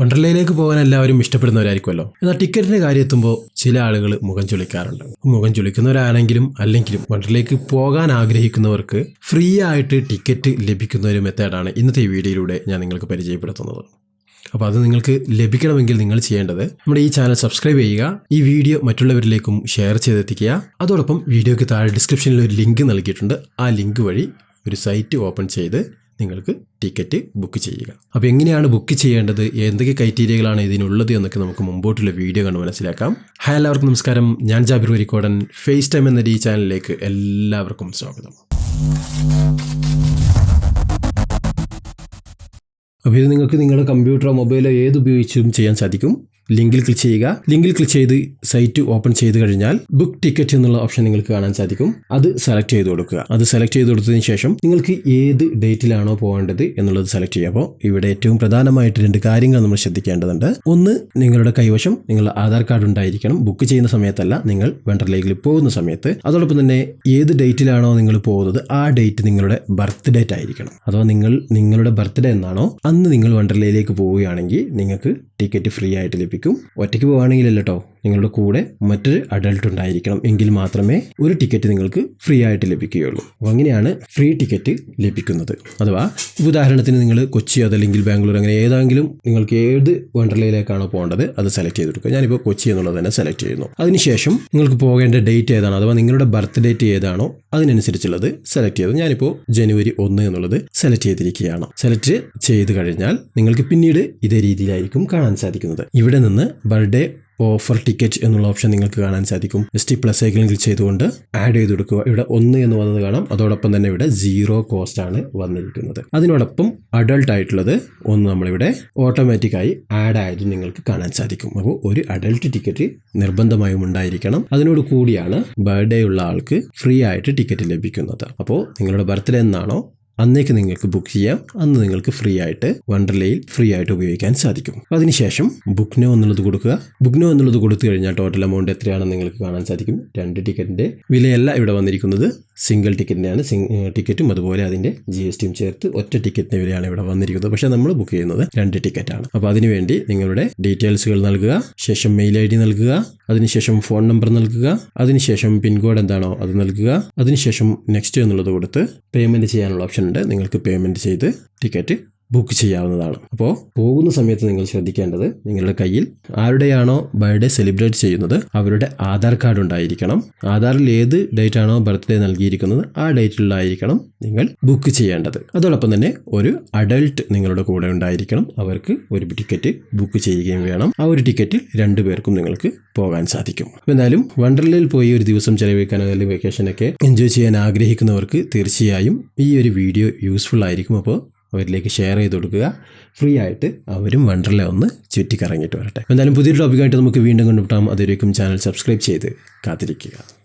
വണ്ടർലയിലേക്ക് പോകാൻ എല്ലാവരും ഇഷ്ടപ്പെടുന്നവരായിരിക്കുമല്ലോ. എന്നാൽ ടിക്കറ്റിന്റെ കാര്യം എത്തുമ്പോൾ ചില ആളുകൾ മുഖം ചുളിക്കാറുണ്ട്. മുഖം ചുളിക്കുന്നവരാണെങ്കിലും അല്ലെങ്കിലും വണ്ടർലയിലേക്ക് പോകാൻ ആഗ്രഹിക്കുന്നവർക്ക് ഫ്രീ ആയിട്ട് ടിക്കറ്റ് ലഭിക്കുന്ന ഒരു മെത്തേഡാണ് ഇന്നത്തെ ഈ വീഡിയോയിലൂടെ ഞാൻ നിങ്ങൾക്ക് പരിചയപ്പെടുത്തുന്നത്. അപ്പോൾ അത് നിങ്ങൾക്ക് ലഭിക്കണമെങ്കിൽ നിങ്ങൾ ചെയ്യേണ്ടത് നമ്മുടെ ഈ ചാനൽ സബ്സ്ക്രൈബ് ചെയ്യുക, ഈ വീഡിയോ മറ്റുള്ളവരിലേക്കും ഷെയർ ചെയ്തെത്തിക്കുക. അതോടൊപ്പം വീഡിയോയ്ക്ക് താഴെ ഡിസ്ക്രിപ്ഷനിൽ ഒരു ലിങ്ക് നൽകിയിട്ടുണ്ട്. ആ ലിങ്ക് വഴി ഒരു സൈറ്റ് ഓപ്പൺ ചെയ്ത് നിങ്ങൾക്ക് ടിക്കറ്റ് ബുക്ക് ചെയ്യുക. അപ്പോൾ എങ്ങനെയാണ് ബുക്ക് ചെയ്യേണ്ടത്, എന്തൊക്കെ ക്രൈറ്റീരിയകളാണ് ഇതിനുള്ളത് എന്നൊക്കെ നമുക്ക് മുമ്പോട്ടുള്ള വീഡിയോ കണ്ട് മനസ്സിലാക്കാം. ഹായ്, എല്ലാവർക്കും നമസ്കാരം. ഞാൻ ജാബിർ വരിക്കോടൻ. ഫേസ് ടൈം എന്ന ഈ ചാനലിലേക്ക് എല്ലാവർക്കും സ്വാഗതം. അപ്പോൾ ഇത് നിങ്ങൾക്ക് നിങ്ങളുടെ കമ്പ്യൂട്ടറോ മൊബൈലോ ഏത് ഉപയോഗിച്ചും ചെയ്യാൻ സാധിക്കും. ലിങ്കിൽ ക്ലിക്ക് ചെയ്യുക. ലിങ്കിൽ ക്ലിക്ക് ചെയ്ത് സൈറ്റ് ഓപ്പൺ ചെയ്ത് കഴിഞ്ഞാൽ ബുക്ക് ടിക്കറ്റ് എന്നുള്ള ഓപ്ഷൻ നിങ്ങൾക്ക് കാണാൻ സാധിക്കും. അത് സെലക്ട് ചെയ്ത് കൊടുക്കുക. അത് സെലക്ട് ചെയ്ത് കൊടുത്തതിന് ശേഷം നിങ്ങൾക്ക് ഏത് ഡേറ്റിലാണോ പോകേണ്ടത് എന്നുള്ളത് സെലക്ട് ചെയ്യുക. അപ്പോൾ ഇവിടെ ഏറ്റവും പ്രധാനമായിട്ട് 2 കാര്യങ്ങൾ നമ്മൾ ശ്രദ്ധിക്കേണ്ടതുണ്ട്. ഒന്ന്, നിങ്ങളുടെ കൈവശം നിങ്ങളുടെ ആധാർ കാർഡ് ഉണ്ടായിരിക്കണം. ബുക്ക് ചെയ്യുന്ന സമയത്തല്ല, നിങ്ങൾ വണ്ടർലയിൽ പോകുന്ന സമയത്ത്. അതോടൊപ്പം തന്നെ ഏത് ഡേറ്റിലാണോ നിങ്ങൾ പോകുന്നത് ആ ഡേറ്റ് നിങ്ങളുടെ ബർത്ത് ഡേറ്റ് ആയിരിക്കണം. അഥവാ നിങ്ങളുടെ ബർത്ത്ഡേ എന്നാണോ അന്ന് നിങ്ങൾ വണ്ടർലയിലേക്ക് പോവുകയാണെങ്കിൽ നിങ്ങൾക്ക് ടിക്കറ്റ് ഫ്രീ ആയിട്ട് ലഭിക്കും. ഒറ്റയ്ക്ക് പോകുകയാണെങ്കിലല്ല കേട്ടോ, നിങ്ങളുടെ കൂടെ മറ്റൊരു അഡൾട്ട് ഉണ്ടായിരിക്കണം. എങ്കിൽ മാത്രമേ ഒരു ടിക്കറ്റ് നിങ്ങൾക്ക് ഫ്രീ ആയിട്ട് ലഭിക്കുകയുള്ളൂ. അപ്പോൾ അങ്ങനെയാണ് ഫ്രീ ടിക്കറ്റ് ലഭിക്കുന്നത്. അഥവാ ഉദാഹരണത്തിന് നിങ്ങൾ കൊച്ചി അതല്ലെങ്കിൽ ബാംഗ്ലൂർ, അങ്ങനെ ഏതെങ്കിലും നിങ്ങൾക്ക് ഏത് വണ്ടർലയിലേക്കാണോ പോകേണ്ടത് അത് സെലക്ട് ചെയ്ത് കൊടുക്കുക. ഞാനിപ്പോൾ കൊച്ചി എന്നുള്ളത് തന്നെ സെലക്ട് ചെയ്യുന്നു. അതിനുശേഷം നിങ്ങൾക്ക് പോകേണ്ട ഡേറ്റ് ഏതാണോ, അഥവാ നിങ്ങളുടെ ബർത്ത് ഡേറ്റ് ഏതാണോ അതിനനുസരിച്ചുള്ളത് സെലക്ട് ചെയ്തു. ഞാനിപ്പോൾ ജനുവരി 1 എന്നുള്ളത് സെലക്ട് ചെയ്തിരിക്കുകയാണ്. സെലക്ട് ചെയ്ത് കഴിഞ്ഞാൽ നിങ്ങൾക്ക് പിന്നീട് ഇതേ രീതിയിലായിരിക്കും കാണാൻ സാധിക്കുന്നത്. ഇവിടെ നിന്ന് ബർത്ത്ഡേ ഓഫർ ടിക്കറ്റ് എന്നുള്ള ഓപ്ഷൻ നിങ്ങൾക്ക് കാണാൻ സാധിക്കും. ജസ്റ്റ് പ്ലസ് ഐക്കണിൽ ക്ലിക്ക് ചെയ്തുകൊണ്ട് ആഡ് ചെയ്ത് കൊടുക്കുക. ഇവിടെ 1 എന്ന് വന്നത് കാണാം. അതോടൊപ്പം തന്നെ ഇവിടെ 0 കോസ്റ്റ് ആണ് വന്നിരിക്കുന്നത്. അതിനോടൊപ്പം അഡൾട്ട് ആയിട്ടുള്ളത് 1 നമ്മളിവിടെ ഓട്ടോമാറ്റിക്കായി ആഡ് ആയിട്ട് നിങ്ങൾക്ക് കാണാൻ സാധിക്കും. അപ്പോൾ ഒരു അഡൾട്ട് ടിക്കറ്റ് നിർബന്ധമായും ഉണ്ടായിരിക്കണം. അതിനോട് കൂടിയാണ് ബർത്ത്ഡേ ഉള്ള ആൾക്ക് ഫ്രീ ആയിട്ട് ടിക്കറ്റ് ലഭിക്കുന്നത്. അപ്പോൾ നിങ്ങളുടെ ബർത്ത്ഡേ എന്നാണോ അന്നേക്ക് നിങ്ങൾക്ക് ബുക്ക് ചെയ്യാം. അന്ന് നിങ്ങൾക്ക് ഫ്രീ ആയിട്ട് വണ്ടർലയിൽ ഫ്രീ ആയിട്ട് ഉപയോഗിക്കാൻ സാധിക്കും. അതിനുശേഷം ബുക്ക് നോ എന്നുള്ളത് കൊടുക്കുക. ബുക്ക് നോ എന്നുള്ളത് കൊടുത്തു കഴിഞ്ഞാൽ ടോട്ടൽ എമൗണ്ട് എത്രയാണെന്ന് നിങ്ങൾക്ക് കാണാൻ സാധിക്കും. 2 ടിക്കറ്റിന്റെ വിലയല്ല ഇവിടെ വന്നിരിക്കുന്നത്, സിംഗിൾ ടിക്കറ്റിൻ്റെയാണ്. ടിക്കറ്റും അതുപോലെ അതിൻ്റെ GSTയും ചേർത്ത് ഒറ്റ ടിക്കറ്റിൻ്റെ വിലയാണ് ഇവിടെ വന്നിരിക്കുന്നത്. പക്ഷേ നമ്മൾ ബുക്ക് ചെയ്യുന്നത് 2 ടിക്കറ്റാണ്. അപ്പോൾ അതിനുവേണ്ടി നിങ്ങളുടെ ഡീറ്റെയിൽസുകൾ നൽകുക, ശേഷം മെയിൽ ID നൽകുക, അതിനുശേഷം ഫോൺ നമ്പർ നൽകുക, അതിനുശേഷം പിൻകോഡ് എന്താണോ അത് നൽകുക, അതിനുശേഷം നെക്സ്റ്റ് എന്നുള്ളത് കൊടുത്ത് പേയ്മെൻറ്റ് ചെയ്യാനുള്ള ഓപ്ഷൻ ഉണ്ട്. നിങ്ങൾക്ക് പേയ്മെൻറ്റ് ചെയ്ത് ടിക്കറ്റ് ബുക്ക് ചെയ്യാവുന്നതാണ്. അപ്പോൾ പോകുന്ന സമയത്ത് നിങ്ങൾ ശ്രദ്ധിക്കേണ്ടത്, നിങ്ങളുടെ കയ്യിൽ ആരുടെയാണോ ബർത്ത്ഡേ സെലിബ്രേറ്റ് ചെയ്യുന്നത് അവരുടെ ആധാർ കാർഡ് ഉണ്ടായിരിക്കണം. ആധാറിൽ ഏത് ഡേറ്റ് ആണോ ബർത്ത്ഡേ നൽകിയിരിക്കുന്നത് ആ ഡേറ്റിലായിരിക്കണം നിങ്ങൾ ബുക്ക് ചെയ്യേണ്ടത്. അതോടൊപ്പം തന്നെ ഒരു അഡൾട്ട് നിങ്ങളുടെ കൂടെ ഉണ്ടായിരിക്കണം. അവർക്ക് ഒരു ടിക്കറ്റ് ബുക്ക് ചെയ്യുകയും വേണം. ആ ഒരു ടിക്കറ്റിൽ 2 പേർക്കും നിങ്ങൾക്ക് പോകാൻ സാധിക്കും. അപ്പോൾ എന്തായാലും വണ്ടർലയിൽ പോയി ഒരു ദിവസം ചെലവഴിക്കാനോ അല്ലെങ്കിൽ വെക്കേഷനൊക്കെ എൻജോയ് ചെയ്യാൻ ആഗ്രഹിക്കുന്നവർക്ക് തീർച്ചയായും ഈ ഒരു വീഡിയോ യൂസ്ഫുൾ ആയിരിക്കും. അപ്പോൾ അവരിലേക്ക് ഷെയർ ചെയ്ത് കൊടുക്കുക. ഫ്രീ ആയിട്ട് അവരും വണ്ടർല ഒന്ന് ചുറ്റിക്കറങ്ങിയിട്ട് വരട്ടെ. എന്തായാലും പുതിയൊരു ടോപ്പിക്കായിട്ട് നമുക്ക് വീണ്ടും കണ്ടുമുട്ടാം. അതുവരേക്കും ചാനൽ സബ്സ്ക്രൈബ് ചെയ്ത് കാത്തിരിക്കുക.